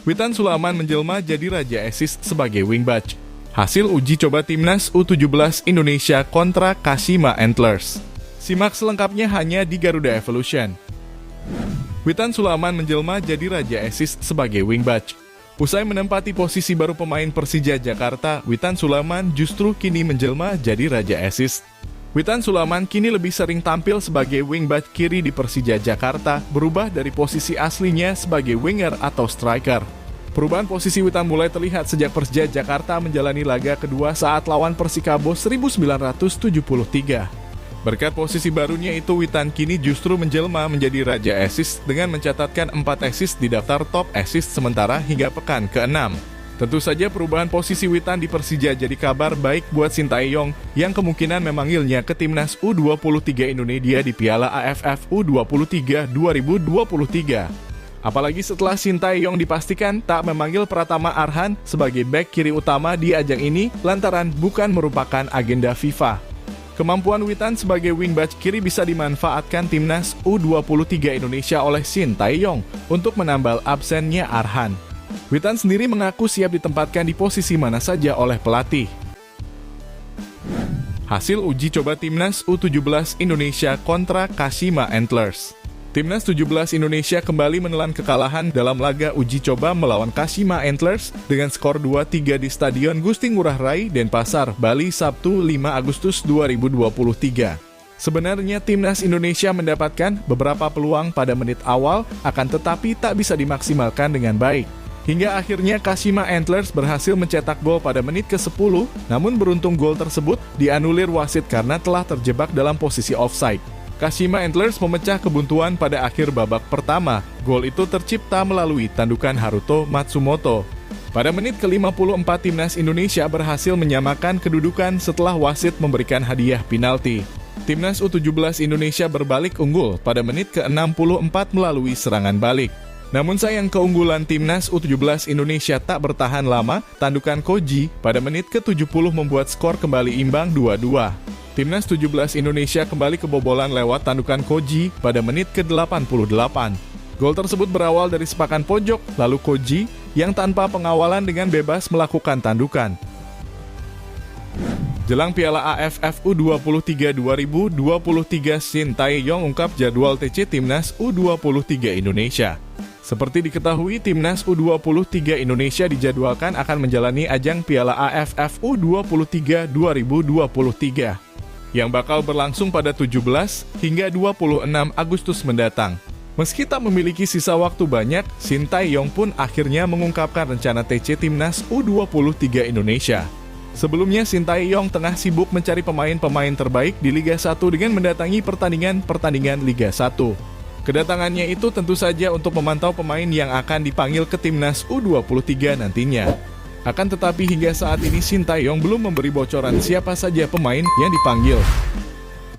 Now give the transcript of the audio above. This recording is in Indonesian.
Witan Sulaiman menjelma jadi Raja Assist sebagai wingback. Hasil uji coba Timnas U17 Indonesia kontra Kashima Antlers. Simak selengkapnya hanya di Garuda Evolution. Witan Sulaiman menjelma jadi Raja Assist sebagai wingback. Usai menempati posisi baru pemain Persija Jakarta, Witan Sulaiman justru kini menjelma jadi Raja Assist. Witan Sulaiman kini lebih sering tampil sebagai wingback kiri di Persija Jakarta, berubah dari posisi aslinya sebagai winger atau striker. Perubahan posisi Witan mulai terlihat sejak Persija Jakarta menjalani laga kedua saat lawan Persikabo 1973. Berkat posisi barunya itu, Witan kini justru menjelma menjadi Raja Assist dengan mencatatkan 4 assist di daftar top assist sementara hingga pekan ke-6. Tentu saja perubahan posisi Witan di Persija jadi kabar baik buat Sintayong yang kemungkinan memanggilnya ke Timnas U23 Indonesia di Piala AFF U23 2023. Apalagi setelah Sintayong dipastikan tak memanggil Pratama Arhan sebagai bek kiri utama di ajang ini lantaran bukan merupakan agenda FIFA. Kemampuan Witan sebagai wingback kiri bisa dimanfaatkan Timnas U23 Indonesia oleh Sintayong untuk menambal absennya Arhan. Witan sendiri mengaku siap ditempatkan di posisi mana saja oleh pelatih. Hasil uji coba Timnas U17 Indonesia kontra Kashima Antlers. Timnas 17 Indonesia kembali menelan kekalahan dalam laga uji coba melawan Kashima Antlers dengan skor 2-3 di Stadion Gusti Ngurah Rai, Denpasar, Bali, Sabtu 5 Agustus 2023. Sebenarnya Timnas Indonesia mendapatkan beberapa peluang pada menit awal, akan tetapi tak bisa dimaksimalkan dengan baik. Hingga akhirnya Kashima Antlers berhasil mencetak gol pada menit ke-10, namun beruntung gol tersebut dianulir wasit karena telah terjebak dalam posisi offside. Kashima Antlers memecah kebuntuan pada akhir babak pertama. Gol itu tercipta melalui tandukan Haruto Matsumoto. Pada menit ke-54 Timnas Indonesia berhasil menyamakan kedudukan setelah wasit memberikan hadiah penalti. Timnas U17 Indonesia berbalik unggul pada menit ke-64 melalui serangan balik. Namun sayang keunggulan Timnas U17 Indonesia tak bertahan lama, tandukan Koji pada menit ke-70 membuat skor kembali imbang 2-2. Timnas 17 Indonesia kembali kebobolan lewat tandukan Koji pada menit ke-88. Gol tersebut berawal dari sepakan pojok, lalu Koji yang tanpa pengawalan dengan bebas melakukan tandukan. Jelang Piala AFF U23 2023, Sintayong ungkap jadwal TC Timnas U23 Indonesia. Seperti diketahui, Timnas U23 Indonesia dijadwalkan akan menjalani ajang Piala AFF U23 2023 yang bakal berlangsung pada 17 hingga 26 Agustus mendatang. Meski tak memiliki sisa waktu banyak, Sintayong pun akhirnya mengungkapkan rencana TC Timnas U23 Indonesia. Sebelumnya, Sintayong tengah sibuk mencari pemain-pemain terbaik di Liga 1 dengan mendatangi pertandingan-pertandingan Liga 1. Kedatangannya itu tentu saja untuk memantau pemain yang akan dipanggil ke Timnas U23 nantinya. Akan tetapi hingga saat ini Sintayong belum memberi bocoran siapa saja pemain yang dipanggil.